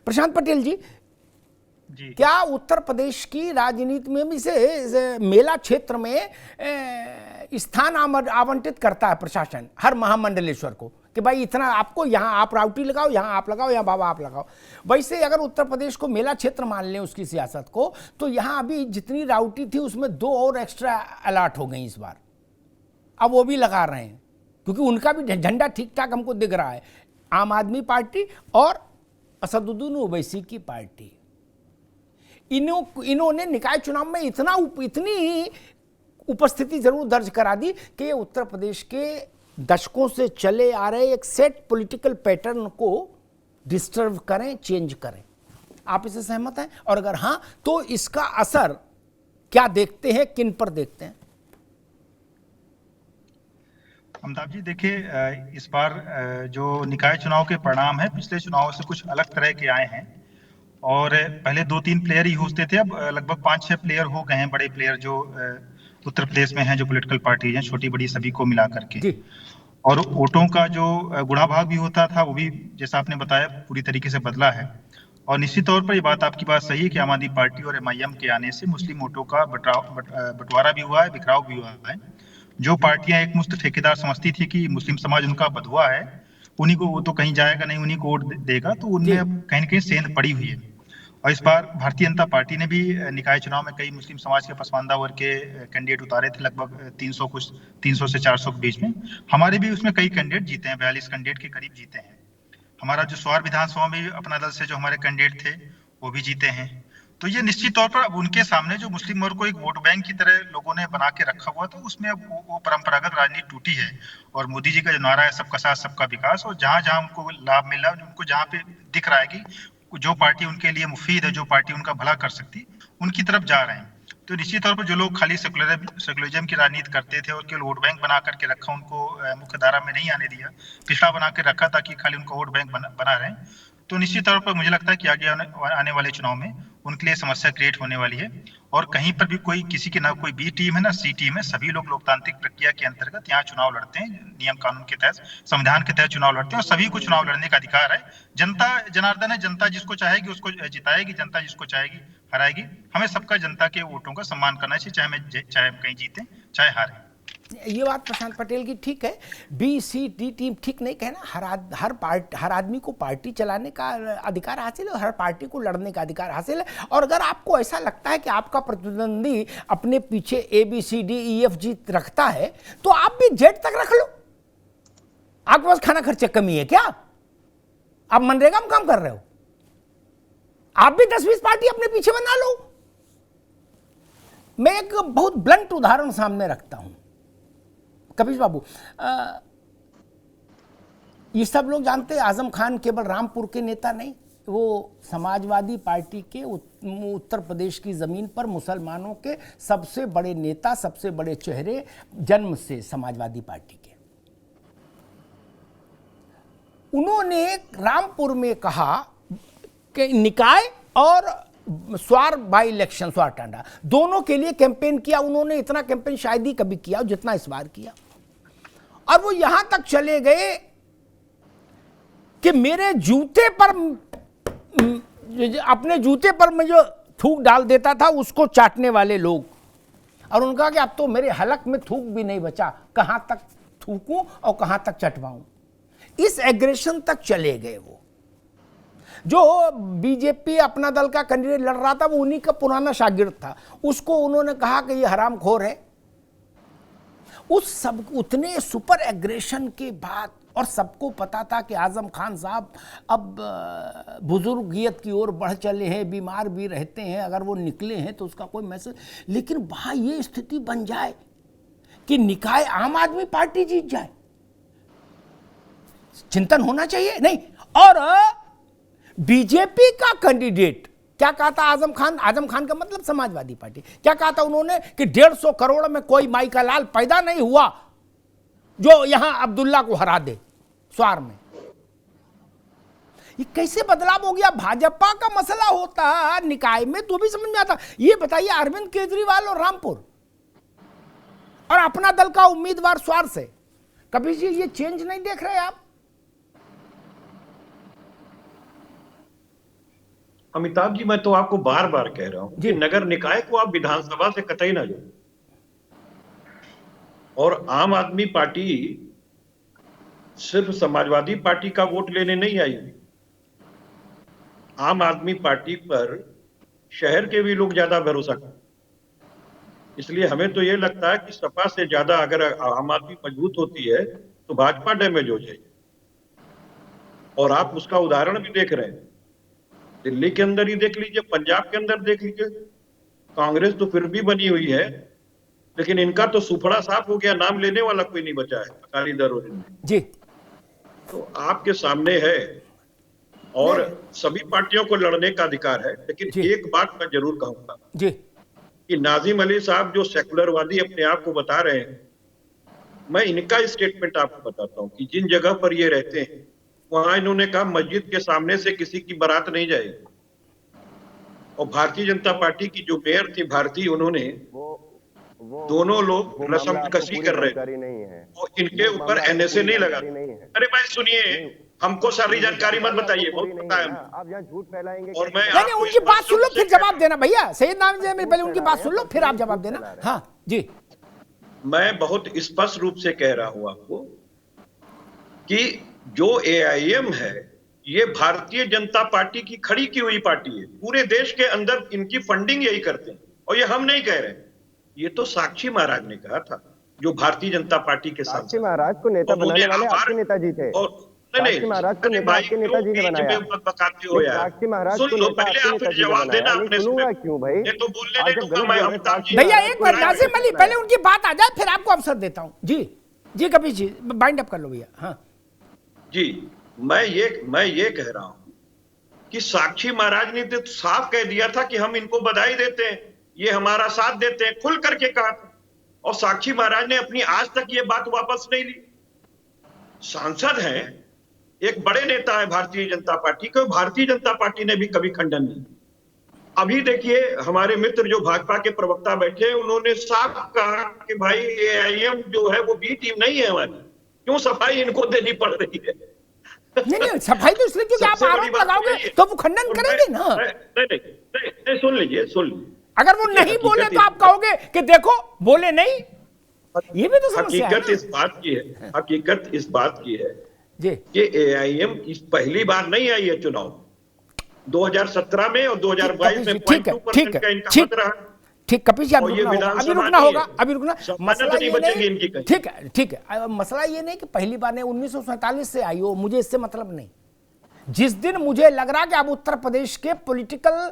प्रशांत पटेल जी, जी क्या उत्तर प्रदेश की राजनीति में भी से मेला क्षेत्र में स्थान आवंटित करता है प्रशासन हर महामंडलेश्वर को कि भाई इतना आपको, यहाँ आप राउटी लगाओ, यहाँ आप लगाओ, यहाँ बाबा आप लगाओ? वैसे अगर उत्तर प्रदेश को मेला क्षेत्र मान लें उसकी सियासत को, तो यहाँ अभी जितनी राउटी थी उसमें 2 और एक्स्ट्रा अलॉट हो गई इस बार। अब वो भी लगा रहे हैं क्योंकि उनका भी झंडा ठीक ठाक हमको दिख रहा है, आम आदमी पार्टी और असदुद्दीन ओवैसी की पार्टी। इन्होंने निकाय चुनाव में इतनी उपस्थिति जरूर दर्ज करा दी कि ये उत्तर प्रदेश के दशकों से चले आ रहे एक सेट पॉलिटिकल पैटर्न को डिस्टर्ब करें, चेंज करें। आप इससे सहमत हैं? और अगर हाँ तो इसका असर क्या देखते हैं, किन पर देखते हैं? अमिताभ जी, देखिए, इस बार जो निकाय चुनाव के परिणाम है पिछले चुनावों से कुछ अलग तरह के आए हैं। और पहले 2-3 प्लेयर ही होते थे, अब लगभग 5-6 प्लेयर हो गए हैं, बड़े प्लेयर जो उत्तर प्रदेश में हैं, जो पॉलिटिकल पार्टीज हैं, छोटी बड़ी सभी को मिला करके। और वोटों का जो गुणा भाग भी होता था वो भी, जैसा आपने बताया, पूरी तरीके से बदला है। और निश्चित तौर पर ये बात सही है कि आम आदमी पार्टी और एमआईएम के आने से मुस्लिम वोटों का बंटवारा भी हुआ है, बिखराव भी हुआ है। जो पार्टियां एक मुश्त ठेकेदार समझती थी कि मुस्लिम समाज उनका बंधुआ है, उन्हीं को, वो तो कहीं जाएगा नहीं, उन्हीं को वोट देगा, तो उनमें अब कहीं न कहीं सेंध पड़ी हुई है। और इस बार भारतीय जनता पार्टी ने भी निकाय चुनाव में कई मुस्लिम समाज के पसमानदा वर्ग के कैंडिडेट उतारे थे, लगभग 300 से 400 के बीच में। हमारे भी उसमें कई कैंडिडेट जीते हैं, 42 कैंडिडेट के करीब जीते हैं। हमारा जो स्वार विधानसभा में अपना दल से जो हमारे कैंडिडेट थे वो भी जीते हैं। तो ये निश्चित तौर पर अब उनके सामने जो मुस्लिम वर्ग को एक वोट बैंक की तरह लोगों ने बना के रखा हुआ था, उसमें अब वो परंपरागत राजनीति टूटी है। और मोदी जी का जो नारा है सबका साथ सबका विकास, और जहां जहां उनको लाभ मिल रहा है, उनको जहां पे दिख रहा है कि जो पार्टी उनके लिए मुफीद है, जो पार्टी उनका भला कर सकती, उनकी तरफ जा रहे हैं। तो निश्चित तौर पर जो लोग खाली सेकुलरिज्म की राजनीति करते थे और केवल वोट बैंक बना करके रखा, उनको मुख्य धारा में नहीं आने दिया, पिछड़ा बना के रखा ताकि खाली उनको वोट बैंक बना रहे, तो निश्चित तौर पर मुझे लगता है कि आगे आने वाले चुनाव में उनके लिए समस्या क्रिएट होने वाली है। और कहीं पर भी कोई, किसी की ना कोई बी टीम है ना सी टीम है, सभी लोग लोकतांत्रिक प्रक्रिया के अंतर्गत यहाँ चुनाव लड़ते हैं, नियम कानून के तहत, संविधान के तहत चुनाव लड़ते हैं, और सभी को चुनाव लड़ने का अधिकार है। जनता जनार्दन है, जनता जिसको चाहेगी उसको जिताएगी, जनता जिसको चाहेगी हराएगी। हमें सबका जनता के वोटों का सम्मान करना चाहिए, चाहे हम कहीं जीते चाहे हारे। ये बात प्रशांत पटेल की ठीक है, बी सी डी टीम ठीक नहीं कहना। हर आदमी को पार्टी चलाने का अधिकार हासिल है, हर पार्टी को लड़ने का अधिकार हासिल है। और अगर आपको ऐसा लगता है कि आपका प्रतिद्वंदी अपने पीछे ABCDEFG रखता है, तो आप भी Z तक रख लो। आपके पास खाना खर्चे कमी है क्या? आप मनरेगा में काम कर रहे हो, आप भी 10-20 पार्टी अपने पीछे बना लो। मैं एक बहुत ब्लंट उदाहरण सामने रखता हूं कपीश बाबू। ये सब लोग जानते हैं आजम खान केवल रामपुर के नेता नहीं, वो समाजवादी पार्टी के उत्तर प्रदेश की जमीन पर मुसलमानों के सबसे बड़े नेता, सबसे बड़े चेहरे, जन्म से समाजवादी पार्टी के। उन्होंने रामपुर में कहा कि निकाय और स्वार बाई इलेक्शन, स्वार टांडा दोनों के लिए कैंपेन किया। उन्होंने इतना कैंपेन शायद ही कभी किया जितना इस बार किया। और वो यहां तक चले गए कि मेरे जूते पर, अपने जूते पर मैं जो थूक डाल देता था उसको चाटने वाले लोग, और उनका कि अब तो मेरे हलक में थूक भी नहीं बचा, कहां तक थूकूं और कहां तक चटवाऊं। इस एग्रेशन तक चले गए। वो जो बीजेपी अपना दल का कैंडिडेट लड़ रहा था वो उन्हीं का पुराना शागिर्द था, उसको उन्होंने कहा कि ये हरामखोर है। उस सब उतने सुपर एग्रेशन के बाद, और सबको पता था कि आजम खान साहब अब बुजुर्गियत की ओर बढ़ चले हैं, बीमार भी रहते हैं, अगर वो निकले हैं तो उसका कोई मैसेज। लेकिन वहां ये स्थिति बन जाए कि निकाय आम आदमी पार्टी जीत जाए, चिंतन होना चाहिए नहीं। और बीजेपी का कैंडिडेट क्या कहा था आजम खान का मतलब समाजवादी पार्टी, क्या कहा था उन्होंने कि 150 करोड़ में कोई माई का लाल पैदा नहीं हुआ जो यहां अब्दुल्ला को हरा दे स्वार में। ये कैसे बदलाव हो गया? भाजपा का मसला होता निकाय में तो भी समझ में आता। ये बताइए अरविंद केजरीवाल और रामपुर, और अपना दल का उम्मीदवार स्वार से, कभी जी ये चेंज नहीं देख रहे आप? अमिताभ जी, मैं तो आपको बार बार कह रहा हूं जी। कि नगर निकाय को आप विधानसभा से कतई ना जोड़ें। और आम आदमी पार्टी सिर्फ समाजवादी पार्टी का वोट लेने नहीं आई हुई। आम आदमी पार्टी पर शहर के भी लोग ज्यादा भरोसा करते हैं। इसलिए हमें तो ये लगता है कि सपा से ज्यादा अगर आम आदमी मजबूत होती है तो भाजपा डैमेज हो जाएगी। और आप उसका उदाहरण भी देख रहे हैं, दिल्ली के अंदर ही देख लीजिए, पंजाब के अंदर देख लीजिए। कांग्रेस तो फिर भी बनी हुई है, लेकिन इनका तो सुफड़ा साफ हो गया, नाम लेने वाला कोई नहीं बचा है अकाली दल और इनमें। जी। तो आपके सामने है, और सभी पार्टियों को लड़ने का अधिकार है, लेकिन जी। एक बात मैं जरूर कहूंगा जी। कि नाजिम अली साहब जो सेकुलरवादी अपने आप को बता रहे हैं, मैं इनका स्टेटमेंट आपको बताता हूं कि जिन जगह पर ये रहते हैं वहां इन्होंने कहा मस्जिद के सामने से किसी की बारात नहीं जाएगी। और भारतीय जनता पार्टी की जो मेयर थी भारती, उन्होंने दोनों लोग रस्म कशी कर रहे थे नहीं है, और इनके ऊपर एनएसए नहीं लगा। अरे भाई सुनिए, हमको सारी जानकारी मत बताइए, बहुत पता है आप यहाँ झूठ फैलाएंगे। और मैं नहीं, उनकी बात सुन लो फिर जवाब देना भैया। सैयद नाम से पहले उनकी बात सुन लो फिर आप जवाब देना। हाँ जी। मैं बहुत स्पष्ट रूप से कह रहा हूं आपको कि जो एआईएम है ये भारतीय जनता पार्टी की खड़ी की हुई पार्टी है। पूरे देश के अंदर इनकी फंडिंग यही करते हैं, और ये हम नहीं कह रहे, ये तो साक्षी महाराज ने कहा था, जो भारतीय जनता पार्टी के साथ। साक्षी महाराज को नेता बनाने वाले आपके नेताजी थे। साक्षी महाराज को नेता आपके नेताजी ने बनाया। साक्षी महाराज को नेता आपके नेताजी ने बनाया। नहीं सुनूंगा क्यों भाई? तो बोलने आप जब गलत बोल रहे हैं, साक्षी भैया महाराज एक को बार नेता नाजिम अली बनाया। पहले उनकी बात आ जाए फिर आपको अवसर देता हूं। जी जी कपिल जी बाइंड अप कर लो भैया। हाँ जी, मैं ये कह रहा हूं कि साक्षी महाराज ने तो साफ कह दिया था कि हम इनको बधाई देते हैं, ये हमारा साथ देते हैं, खुल करके कहा था। और साक्षी महाराज ने अपनी आज तक ये बात वापस नहीं ली। सांसद हैं, एक बड़े नेता है भारतीय जनता पार्टी के, भारतीय जनता पार्टी ने भी कभी खंडन नहीं। अभी देखिए हमारे मित्र जो भाजपा के प्रवक्ता बैठे, उन्होंने साफ कहा कि भाई एआईएम जो है वो बी टीम नहीं है हमारी, क्यों सफाई इनको देनी पड़ रही है। नहीं सफाई तो इसलिए क्योंकि आप आरोप लगाओगे तो वो खंडन करेंगे ना। नहीं, सुन लीजिए। अगर वो नहीं बोले तो आप कहोगे कि देखो बोले नहीं, ये भी तो समस्या है। हकीकत इस बात की है जी कि एआईएम इस पहली बार नहीं आई है चुनाव, 2017 में और 2022 में 0.2% का इनका मत रहा। ठीक कपिल जी अभी रुकना होगा। मसला ये नहीं, ठीक है मसला ये नहीं कि पहली बार नहीं, 1947 से आई हो, मुझे इससे मतलब नहीं। जिस दिन मुझे लग रहा कि अब उत्तर प्रदेश के पॉलिटिकल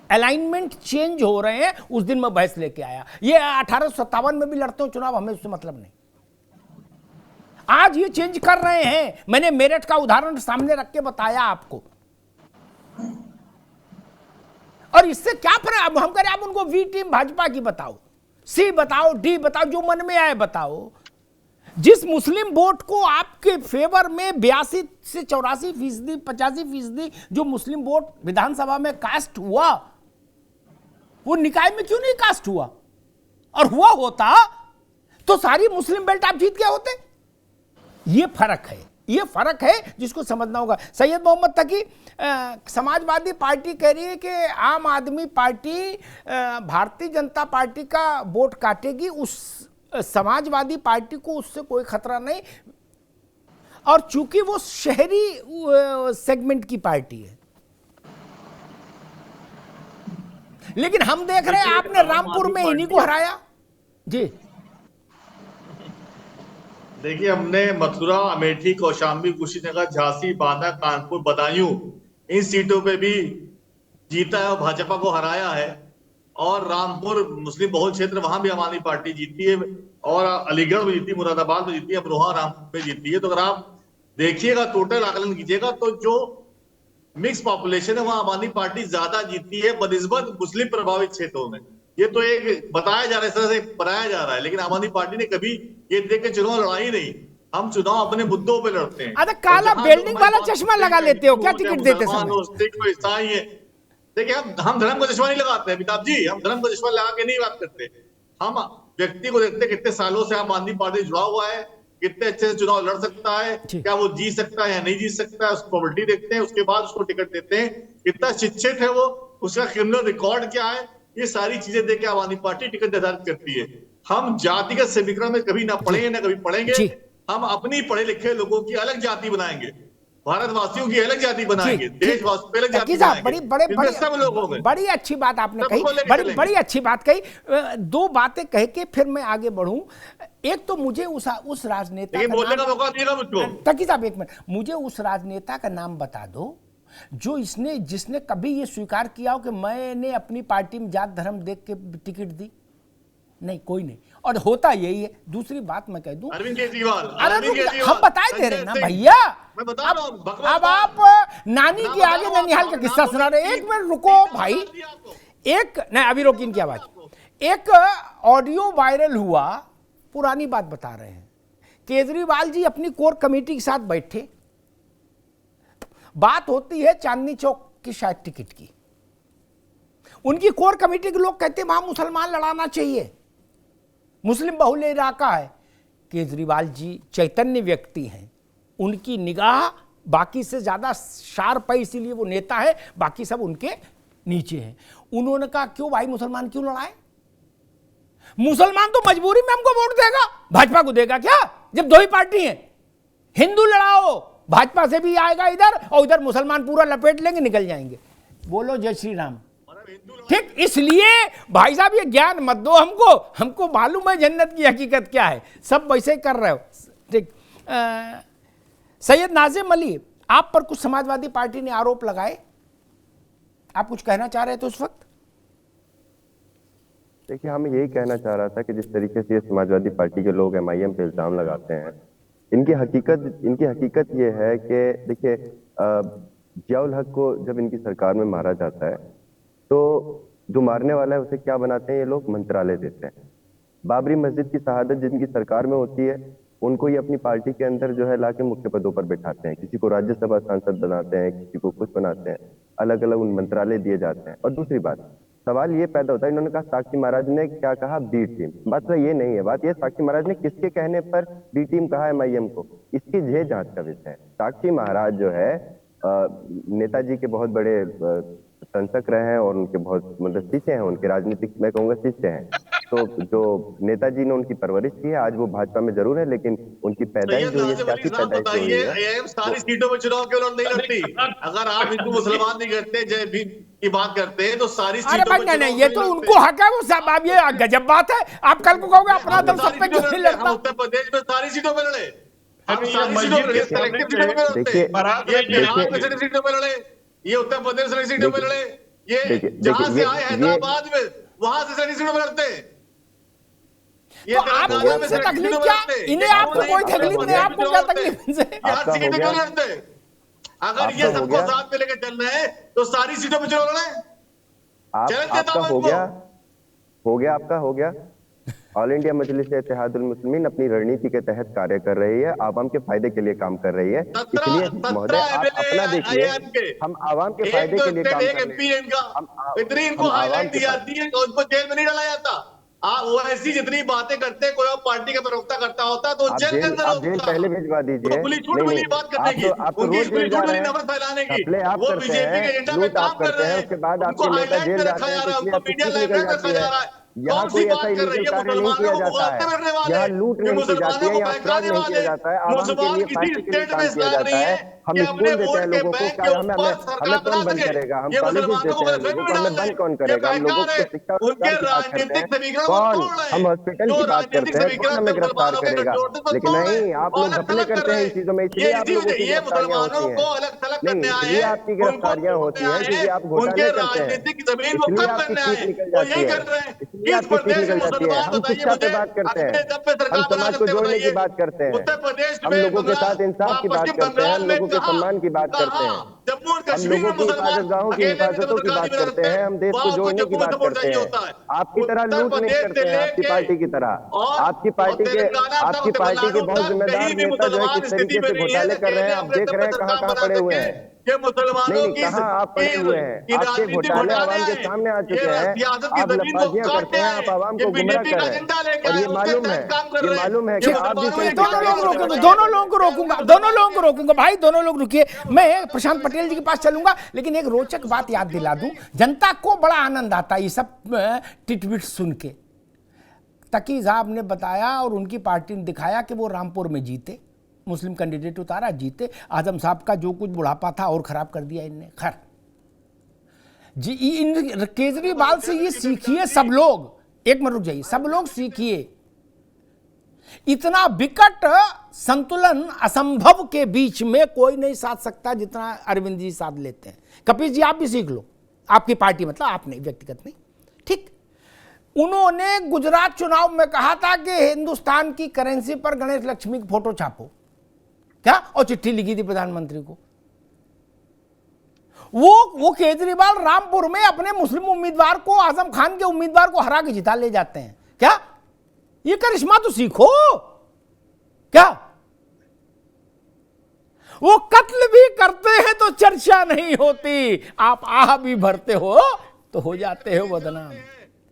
अलाइनमेंट चेंज हो रहे हैं उस दिन मैं बहस लेके आया। ये 1857 में भी लड़ते हो चुनाव, हमें उससे मतलब नहीं। आज ये चेंज कर रहे हैं, मैंने मेरठ का उदाहरण सामने रख के बताया आपको। और इससे क्या फर्क, अब हम करें आप उनको वी टीम भाजपा की बताओ, सी बताओ, डी बताओ, जो मन में आए बताओ। जिस मुस्लिम वोट को आपके फेवर में 82 से 84%, 85% जो मुस्लिम वोट विधानसभा में कास्ट हुआ, वो निकाय में क्यों नहीं कास्ट हुआ? और हुआ होता तो सारी मुस्लिम बेल्ट आप जीत गए होते। ये फर्क है जिसको समझना होगा। सैयद मोहम्मद तकी, समाजवादी पार्टी कह रही है कि आम आदमी पार्टी भारतीय जनता पार्टी का वोट काटेगी, उस समाजवादी पार्टी को उससे कोई खतरा नहीं, और चूंकि वो शहरी सेगमेंट की पार्टी है। लेकिन हम देख रहे हैं आपने रामपुर में इन्हीं को हराया। जी देखिए, हमने मथुरा, अमेठी, कौशाम्बी, कुशीनगर, झांसी, बांदा, कानपुर, बदायूं इन सीटों पे भी जीता है और भाजपा को हराया है। और रामपुर मुस्लिम बहुल क्षेत्र, वहां भी हमारी पार्टी जीती है, और अलीगढ़ में जीती, मुरादाबाद में जीती है, अमरोहा, रामपुर में जीती है। तो अगर आप देखिएगा, टोटल आकलन कीजिएगा, तो जो मिक्स पॉपुलेशन है वहां हमारी पार्टी ज्यादा जीती है बनिस्बत मुस्लिम प्रभावित क्षेत्रों में। ये तो एक बताया जा रहा है, इस तरह से बनाया जा रहा है, लेकिन आम आदमी पार्टी ने कभी ये देख के चुनाव लड़ाई नहीं। हम चुनाव अपने मुद्दों पे लड़ते हैं। अरे काला बेल्डिंग वाला चश्मा लगा लेते हो क्या टिकट देते समय? ईसाई है। देखिए, हम धर्म का चश्मा नहीं लगाते हैं अमिताभ जी, हम धर्म का चश्मा लगा के नहीं बात करते। हम व्यक्ति को देखते कितने सालों से आम आदमी पार्टी जुड़ा हुआ है, कितने अच्छे से चुनाव लड़ सकता है, क्या वो जीत सकता है या नहीं जीत सकता है, उसकी प्रोबेबिलिटी देखते हैं, उसके बाद उसको टिकट देते हैं, कितना शिक्षित है वो, उसका क्रिमिनल रिकॉर्ड क्या है, ये सारी चीजें देख के आम आदमी पार्टी टिकट निर्धारित करती है। हम जातिगत समीकरण में कभी ना पढ़े ना कभी पढ़ेंगे, हम अपनी पढ़े लिखे लोगों की अलग जाति बनाएंगे, भारतवासियों की अलग जाति बनाएंगे, देशवासियों की अलग जाति बनाएंगे। बड़ी अच्छी बात आपने कही, बड़ी अच्छी बात कही। दो बातें कह के फिर मैं आगे बढ़ूं। एक तो मुझे उस राजनेता का बोलने का मौका दिएगा मुझको। तकी साहब एक मिनट, मुझे उस राजनेता का नाम बता दो जो जिसने कभी ये स्वीकार किया हो कि मैंने अपनी पार्टी में जात धर्म देख के टिकट दी। नहीं, कोई नहीं, और होता यही है। दूसरी बात मैं कह दूं, अरविंद केजरीवाल, हम बताए दे रहे ना भैया, मैं बता रहा हूं। अब आप नानी के आगे ननिहाल का किस्सा सुना रहे। एक मिनट रुको भाई, एक नहीं, अभी रोकी इनकी आवाज। एक ऑडियो वायरल हुआ, पुरानी बात बता रहे हैं। केजरीवाल जी अपनी कोर कमेटी के साथ बैठे, बात होती है चांदनी चौक की शायद टिकट की। उनकी कोर कमेटी के लोग कहते हैं वहां मुसलमान लड़ाना चाहिए, मुस्लिम बहुल इलाका है। केजरीवाल जी चैतन्य व्यक्ति हैं, उनकी निगाह बाकी से ज्यादा शार्प है, इसीलिए वो नेता है, बाकी सब उनके नीचे हैं। उन्होंने कहा क्यों भाई मुसलमान क्यों लड़ाए, मुसलमान तो मजबूरी में हमको वोट देगा, भाजपा को देगा क्या, जब दो ही पार्टी है। हिंदू लड़ाओ, भाजपा से भी आएगा इधर और इधर मुसलमान पूरा लपेट लेंगे, निकल जाएंगे। बोलो जय श्री राम। ठीक, इसलिए भाई साहब ये ज्ञान मत दो हमको, हमको मालूम है जन्नत की हकीकत क्या है, सब वैसे ही कर रहे हो। ठीक, सैयद नाजिम अली, आप पर कुछ समाजवादी पार्टी ने आरोप लगाए, आप कुछ कहना चाह रहे थे उस वक्त? देखिए, हम यही कहना चाह रहा था कि जिस तरीके से ये समाजवादी पार्टी के लोग MIM पे इल्जाम लगाते हैं, इनकी हकीकत ये है कि देखिए, जियाउल हक को जब इनकी सरकार में मारा जाता है तो जो मारने वाला है उसे क्या बनाते हैं ये लोग, मंत्रालय देते हैं। बाबरी मस्जिद की शहादत जिनकी सरकार में होती है, उनको ये अपनी पार्टी के अंदर जो है लाके मुख्य पदों पर बैठाते हैं, किसी को राज्यसभा सांसद बनाते हैं, किसी को कुछ बनाते हैं, अलग अलग उन मंत्रालय दिए जाते हैं। और दूसरी बात, सवाल ये पैदा होता है, इन्होंने कहा साक्षी महाराज ने क्या कहा, बी टीम। बात ये नहीं है, बात ये साक्षी महाराज ने किसके कहने पर बी टीम कहा MIM को, इसकी ये जांच का विषय है। साक्षी महाराज जो है नेताजी के बहुत बड़े संसक रहे हैं और उनके बहुत मतलब शिष्य हैं, उनके राजनीतिक मैं कहूँगा शिष्य हैं। तो जो नेताजी ने उनकी परवरिश की है, आज वो भाजपा में जरूर है, लेकिन उनकी पैदाइश जो है सियासी पैदाइश हुई है। सारी सीटों में चुनाव क्यों नहीं लड़ती? अगर आप हिंदू मुसलमान नहीं करते, जय भीम की बात करते हैं, तो सारी सीटों में नहीं, ये तो उनको हक है, वो सब। अब ये गजब बात है, आप कल को कहोगे अपना दल सब पे क्यों नहीं लड़ता? उत्तर प्रदेश में सारी सीटों में लड़े, ये उत्तर प्रदेश में सीटों में लड़े, ये जहां से आए हैदराबाद में वहां से सारी सीटों में लड़ते हैं। तो आपको उनसे तकलीफ क्या? इन्हें आपको कोई तकलीफ नहीं, आपको क्या तकलीफ इनसे? लड़ते, अगर ये सबको साथ में लेकर चल रहे हैं तो सारी सीटों में चल रहे हैं। आपका हो गया। ऑल इंडिया मजलिस इत्तेहादुल मुस्लिमीन अपनी रणनीति के तहत कार्य कर रही है, आवाम के फायदे के लिए काम कर रही है। इसलिए महोदय आप अपना देखिए, हम आवाम के फायदे के लिए काम कर रहे हैं। इतनी इनको हाईलाइट दी जाती है, उनको जेल में नहीं डाला जाता। वो ऐसी जितनी बातें करते हैं, कोई और पार्टी का प्रवक्ता करता होता तो जेल के अंदर जेल पहले भिजवा दीजिए। खुली छूट मिली बात करने की, उनकी खुली छूट मिली नफरत फैलाने की, वो बीजेपी के एजेंडा में काम कर रहे हैं, उसके बाद उनको हाईलाइट में रखा जा रहा है, उनको मीडिया लाइट में रखा जा रहा है। यहाँ कोई ऐसा इलीगल कार्य नहीं किया जाता है, यहाँ लूट नहीं की जाती है, यहाँ अपराध नहीं किया जाता है, आवाम के लिए पार्टी के लिए काम किया जाता है। हम स्कूल देते हैं लोगों को, क्या हमें कौन बंद करेगा? हम कॉलेजेस देते हैं लोगों को, हमें बंद कौन करेगा? हम लोगों को शिक्षा की बात करते हैं, कौन? हम हॉस्पिटल की बात करते हैं, कौन हमें गिरफ्तार करेगा? लेकिन नहीं, आप लोग घपले करते हैं इन चीजों में, इसलिए आप लोगों की गिरफ्तारियां होती हैं। नहीं, इसलिए आपकी गिरफ्तारियां होती हैं क्योंकि आप घोटाले करते हैं, इसलिए आपकी सीट निकल जाती है, इसलिए आपकी सीट निकल जाती है। हम शिक्षा पे बात करते हैं, हम समाज को जोड़ने की बात करते हैं, हम लोगों के साथ इंसाफ की बात करते हैं, हम लोगों के सम्मान की बात करते हैं, हम लोगों की हिफाजतगाहों की हिफाजतों की बात करते हैं, हम देश को जोड़ने की बात करते हैं। आपकी तरह लूट नहीं करते हैं, आपकी पार्टी की तरह। आपकी पार्टी के बहुत जिम्मेदार नेता जो है किस तरीके से घोटाले कर रहे हैं, आप देख रहे हैं कहां कहां पड़े हुए हैं। कि मुसलमानों नहीं, कहाँ आप पड़े हुए हैं? आपके घोटाले आवाम के सामने आ चुके हैं। आप लफाजियां करते हैं, आप आवाम को गुमराह कर रहे हैं, और ये मालूम है कि आप भी सही दोनों लोगों को रोकूंगा, दोनों लोगों को रोकूंगा, दोनों लोगों को रोकूंगा भाई, दोनों लोग रुकिए। मैं प्रशांत पटेल जी के पास चलूंगा, लेकिन एक रोचक बात याद दिला दूं, जनता को बड़ा आनंद आता है ये सब टिटबिट सुन के। तकी साहब ने बताया और उनकी पार्टी ने दिखाया कि वो रामपुर में जीते, मुस्लिम कैंडिडेट उतारा, जीते। आजम साहब का जो कुछ बुढ़ापा था और खराब कर दिया इनने। खैर जी, इन केजरीवाल से ये सीखिए सब लोग, एक मिनट रुक जाइए, सब लोग सीखिए। इतना विकट संतुलन असंभव के बीच में कोई नहीं साध सकता जितना अरविंद जी साध लेते हैं। कपिल जी आप भी सीख लो, आपकी पार्टी, मतलब आप नहीं, व्यक्तिगत नहीं, ठीक। उन्होंने गुजरात चुनाव में कहा था कि हिंदुस्तान की करेंसी पर गणेश लक्ष्मी की फोटो छापो, क्या, और चिट्ठी लिखी थी प्रधानमंत्री को। वो केजरीवाल रामपुर में अपने मुस्लिम उम्मीदवार को, आजम खान के उम्मीदवार को हरा के जिता ले जाते हैं। क्या ये करिश्मा तो सीखो। क्या वो कत्ल भी करते हैं तो चर्चा नहीं होती, आप आह भी भरते हो तो हो जाते हो बदनाम।